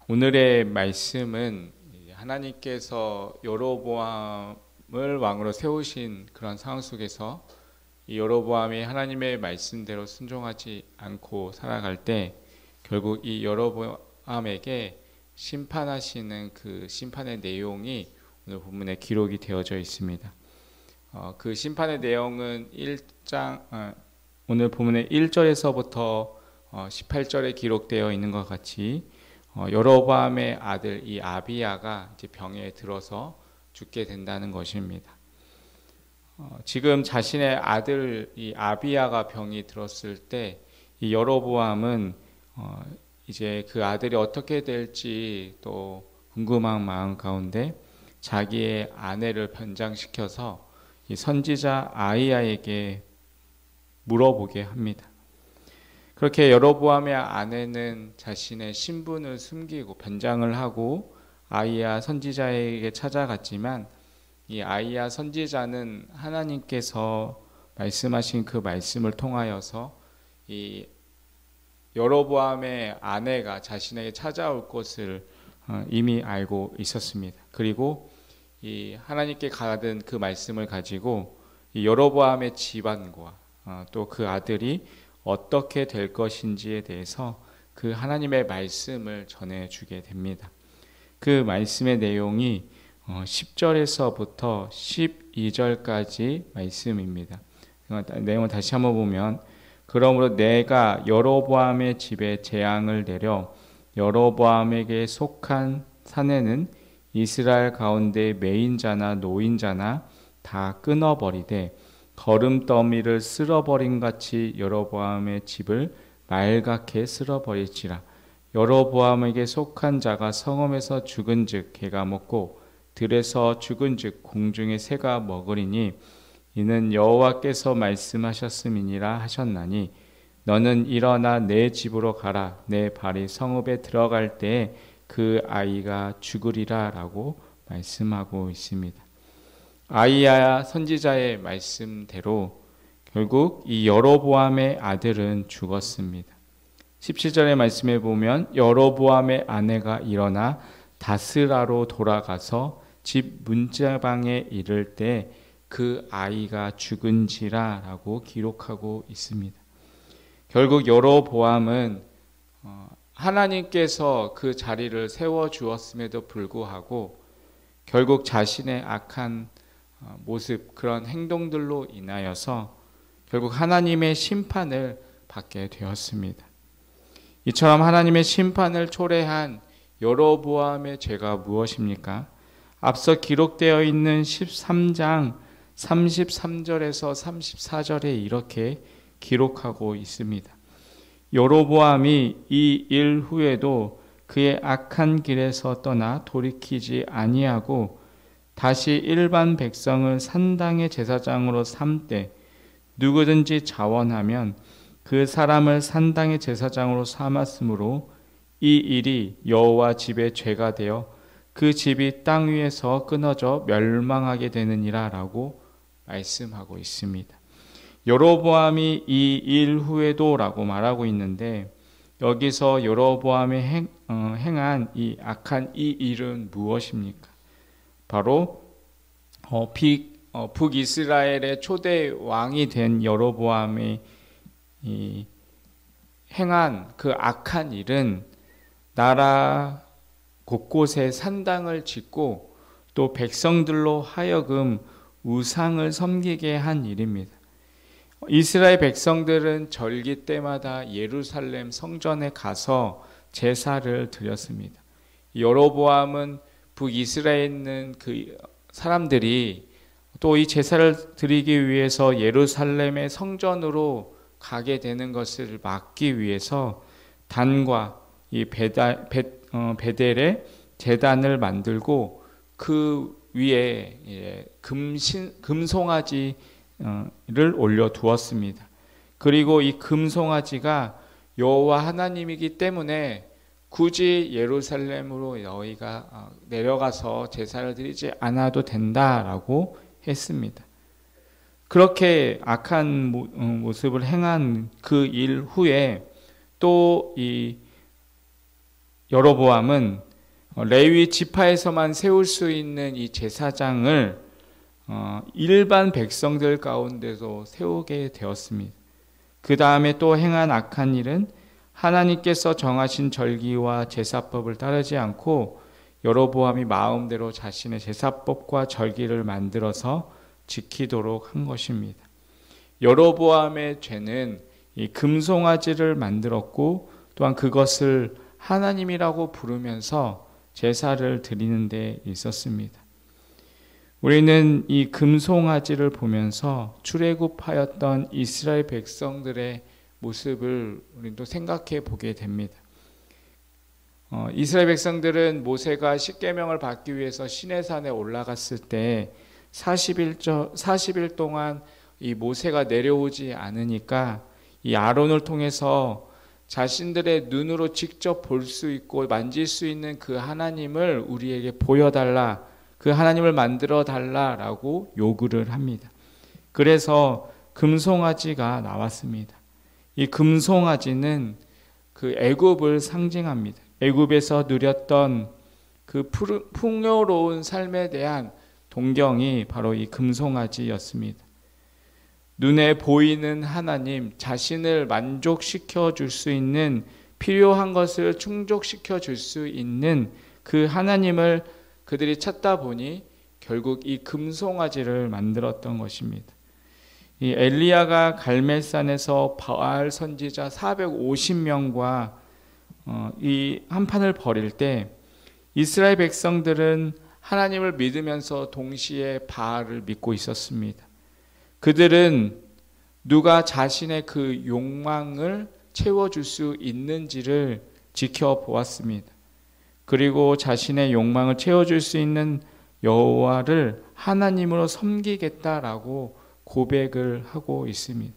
오늘의 말씀은 하나님께서 여로보암을 왕으로 세우신 그런 상황 속에서 이 여로보암이 하나님의 말씀대로 순종하지 않고 살아갈 때 결국 이 여로보암에게 심판하시는 그 심판의 내용이 오늘 본문에 기록이 되어져 있습니다. 그 심판의 내용은 오늘 본문의 1절에서부터 18절에 기록되어 있는 것 같이 여로보암의 아들 이 아비야가 이제 병에 들어서 죽게 된다는 것입니다. 지금 자신의 아들 이 아비야가 병이 들었을 때 이 여로보암은 이제 그 아들이 어떻게 될지 또 궁금한 마음 가운데 자기의 아내를 변장시켜서 이 선지자 아이야에게 물어보게 합니다. 그렇게 여로보암의 아내는 자신의 신분을 숨기고 변장을 하고 아이야 선지자에게 찾아갔지만 이 아이야 선지자는 하나님께서 말씀하신 그 말씀을 통하여서 이 여로보암의 아내가 자신에게 찾아올 것을 이미 알고 있었습니다. 그리고 이 하나님께 받은 그 말씀을 가지고 이 여로보암의 집안과 또 그 아들이 어떻게 될 것인지에 대해서 그 하나님의 말씀을 전해주게 됩니다. 그 말씀의 내용이 10절에서부터 12절까지 말씀입니다. 내용을 다시 한번 보면 그러므로 내가 여로보암의 집에 재앙을 내려 여로보암에게 속한 사내는 이스라엘 가운데 매인자나 노인자나 다 끊어버리되 거름더미를 쓸어버린 같이 여로보암의 집을 말갛게 쓸어버릴지라. 여로보암에게 속한 자가 성읍에서 죽은즉 개가 먹고 들에서 죽은즉 공중의 새가 먹으리니 이는 여호와께서 말씀하셨음이니라 하셨나니 너는 일어나 내 집으로 가라. 내 발이 성읍에 들어갈 때에 그 아이가 죽으리라 라고 말씀하고 있습니다. 아이야 선지자의 말씀대로 결국 이 여로보암의 아들은 죽었습니다. 17절의 말씀에 보면 여로보암의 아내가 일어나 다스라로 돌아가서 집 문자방에 이를 때 그 아이가 죽은지라 라고 기록하고 있습니다. 결국 여로보암은 하나님께서 그 자리를 세워주었음에도 불구하고 결국 자신의 악한 모습, 그런 행동들로 인하여서 결국 하나님의 심판을 받게 되었습니다. 이처럼 하나님의 심판을 초래한 여로보암의 죄가 무엇입니까? 앞서 기록되어 있는 13장 33절에서 34절에 이렇게 기록하고 있습니다. 여로보암이 이 일 후에도 그의 악한 길에서 떠나 돌이키지 아니하고 다시 일반 백성을 산당의 제사장으로 삼되 누구든지 자원하면 그 사람을 산당의 제사장으로 삼았으므로 이 일이 여호와 집의 죄가 되어 그 집이 땅 위에서 끊어져 멸망하게 되느니라 라고 말씀하고 있습니다. 여로보암이 이 일 후에도 라고 말하고 있는데 여기서 여로보암이 행한 이 악한 이 일은 무엇입니까? 바로 북이스라엘의 초대 왕이 된 여로보암이 행한 그 악한 일은 나라 곳곳에 산당을 짓고 또 백성들로 하여금 우상을 섬기게 한 일입니다. 이스라엘 백성들은 절기 때마다 예루살렘 성전에 가서 제사를 드렸습니다. 여로보암은 북이스라엘에 있는 그 사람들이 또 이 제사를 드리기 위해서 예루살렘의 성전으로 가게 되는 것을 막기 위해서 단과 이 베델의 제단을 만들고 그 위에 금송아지를 올려두었습니다. 그리고 이 금송아지가 여호와 하나님이기 때문에 굳이 예루살렘으로 너희가 내려가서 제사를 드리지 않아도 된다라고 했습니다. 그렇게 악한 모습을 행한 그 일 후에 또 이 여로보암은 레위 지파에서만 세울 수 있는 이 제사장을 일반 백성들 가운데서 세우게 되었습니다. 그 다음에 또 행한 악한 일은 하나님께서 정하신 절기와 제사법을 따르지 않고 여로보암이 마음대로 자신의 제사법과 절기를 만들어서 지키도록 한 것입니다. 여로보암의 죄는 이 금송아지를 만들었고 또한 그것을 하나님이라고 부르면서 제사를 드리는 데 있었습니다. 우리는 이 금송아지를 보면서 출애굽하였던 이스라엘 백성들의 모습을 우리도 생각해 보게 됩니다. 이스라엘 백성들은 모세가 십계명을 받기 위해서 시내산에 올라갔을 때 40일 동안 이 모세가 내려오지 않으니까 이 아론을 통해서 자신들의 눈으로 직접 볼 수 있고 만질 수 있는 그 하나님을 우리에게 보여달라, 그 하나님을 만들어 달라라고 요구를 합니다. 그래서 금송아지가 나왔습니다. 이 금송아지는 그 애굽을 상징합니다. 애굽에서 누렸던 그 풍요로운 삶에 대한 동경이 바로 이 금송아지였습니다. 눈에 보이는 하나님, 자신을 만족시켜 줄 수 있는, 필요한 것을 충족시켜 줄 수 있는 그 하나님을 그들이 찾다 보니 결국 이 금송아지를 만들었던 것입니다. 이 엘리야가 갈멜산에서 바알 선지자 450명과 이 한판을 벌일 때 이스라엘 백성들은 하나님을 믿으면서 동시에 바알을 믿고 있었습니다. 그들은 누가 자신의 그 욕망을 채워줄 수 있는지를 지켜보았습니다. 그리고 자신의 욕망을 채워줄 수 있는 여호와를 하나님으로 섬기겠다라고 고백을 하고 있습니다.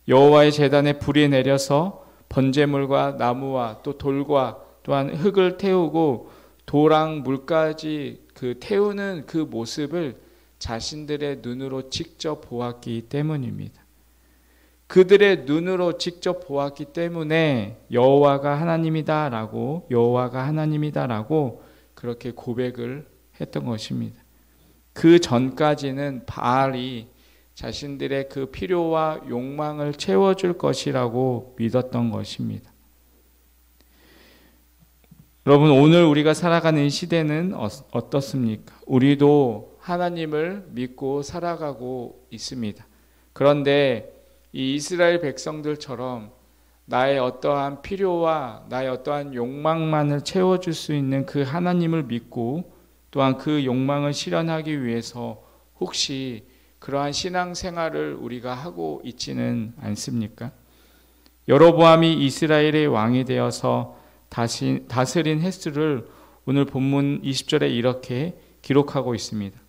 여호와의 제단에 불이 내려서 번제물과 나무와 또 돌과 또한 흙을 태우고 도랑 물까지 그 태우는 그 모습을 자신들의 눈으로 직접 보았기 때문입니다. 그들의 눈으로 직접 보았기 때문에 여호와가 하나님이다라고 그렇게 고백을 했던 것입니다. 그 전까지는 바알이 자신들의 그 필요와 욕망을 채워줄 것이라고 믿었던 것입니다. 여러분, 오늘 우리가 살아가는 시대는 어떻습니까? 우리도 하나님을 믿고 살아가고 있습니다. 그런데 이 이스라엘 백성들처럼 나의 어떠한 필요와 나의 어떠한 욕망만을 채워줄 수 있는 그 하나님을 믿고 또한 그 욕망을 실현하기 위해서 혹시 그러한 신앙생활을 우리가 하고 있지는 않습니까? 여로보암이 이스라엘의 왕이 되어서 다스린 횟수를 오늘 본문 20절에 이렇게 기록하고 있습니다.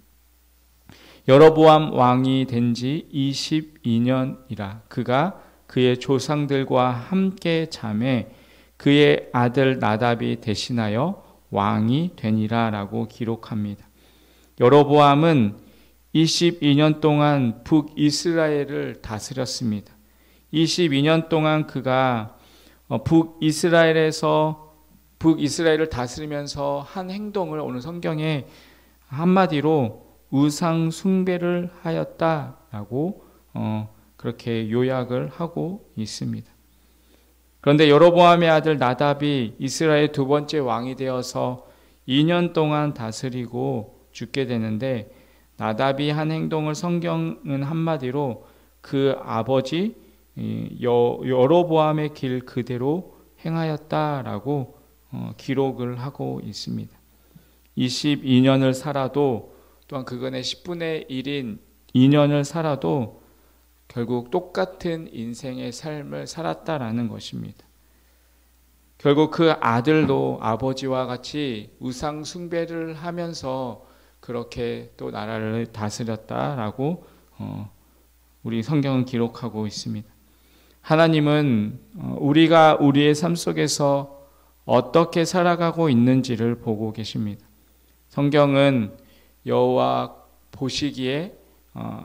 여로보암 왕이 된 지 22년이라 그가 그의 조상들과 함께 잠에 그의 아들 나답이 대신하여 왕이 되니라 라고 기록합니다. 여로보암은 22년 동안 북이스라엘을 다스렸습니다. 22년 동안 그가 북이스라엘을 다스리면서 한 행동을 오늘 성경에 한마디로 우상 숭배를 하였다라고 그렇게 요약을 하고 있습니다. 그런데 여로보암의 아들 나답이 이스라엘 두 번째 왕이 되어서 2년 동안 다스리고 죽게 되는데 나답이 한 행동을 성경은 한마디로 그 아버지 여로보암의 길 그대로 행하였다라고 기록을 하고 있습니다. 22년을 살아도 또한 그간의 10분의 1인 2년을 살아도 결국 똑같은 인생의 삶을 살았다라는 것입니다. 결국 그 아들도 아버지와 같이 우상 숭배를 하면서 그렇게 또 나라를 다스렸다라고 우리 성경은 기록하고 있습니다. 하나님은 우리가 우리의 삶 속에서 어떻게 살아가고 있는지를 보고 계십니다. 성경은 여호와 보시기에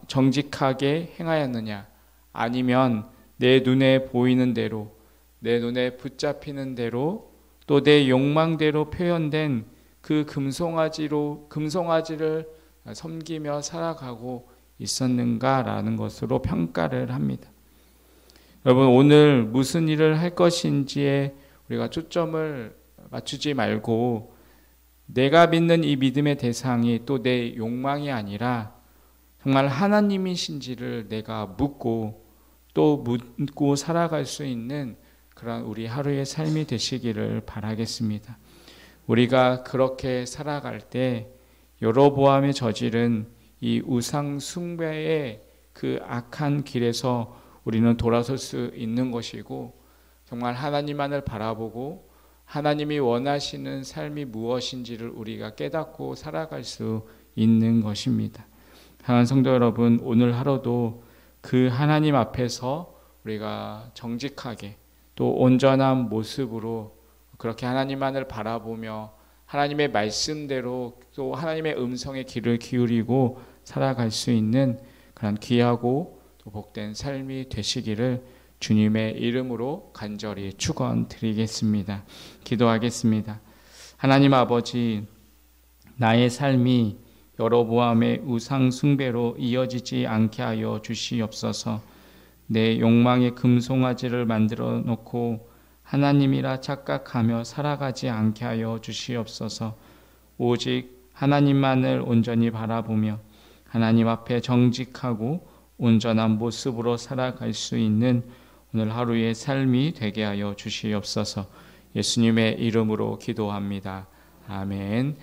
정직하게 행하였느냐 아니면 내 눈에 보이는 대로 내 눈에 붙잡히는 대로 또 내 욕망대로 표현된 그 금송아지를 섬기며 살아가고 있었는가라는 것으로 평가를 합니다. 여러분, 오늘 무슨 일을 할 것인지에 우리가 초점을 맞추지 말고 내가 믿는 이 믿음의 대상이 또 내 욕망이 아니라 정말 하나님이신지를 내가 묻고 또 묻고 살아갈 수 있는 그런 우리 하루의 삶이 되시기를 바라겠습니다. 우리가 그렇게 살아갈 때 여로보암의 저지른 이 우상 숭배의 그 악한 길에서 우리는 돌아설 수 있는 것이고, 정말 하나님만을 바라보고 하나님이 원하시는 삶이 무엇인지를 우리가 깨닫고 살아갈 수 있는 것입니다. 사랑하는 성도 여러분, 오늘 하루도 그 하나님 앞에서 우리가 정직하게 또 온전한 모습으로 그렇게 하나님만을 바라보며 하나님의 말씀대로 또 하나님의 음성에 귀를 기울이고 살아갈 수 있는 그런 귀하고 또 복된 삶이 되시기를 주님의 이름으로 간절히 축원드리겠습니다. 기도하겠습니다. 하나님 아버지, 나의 삶이 여로보암의 우상 숭배로 이어지지 않게 하여 주시옵소서. 내 욕망의 금송아지를 만들어 놓고 하나님이라 착각하며 살아가지 않게 하여 주시옵소서. 오직 하나님만을 온전히 바라보며 하나님 앞에 정직하고 온전한 모습으로 살아갈 수 있는 오늘 하루의 삶이 되게 하여 주시옵소서. 예수님의 이름으로 기도합니다. 아멘.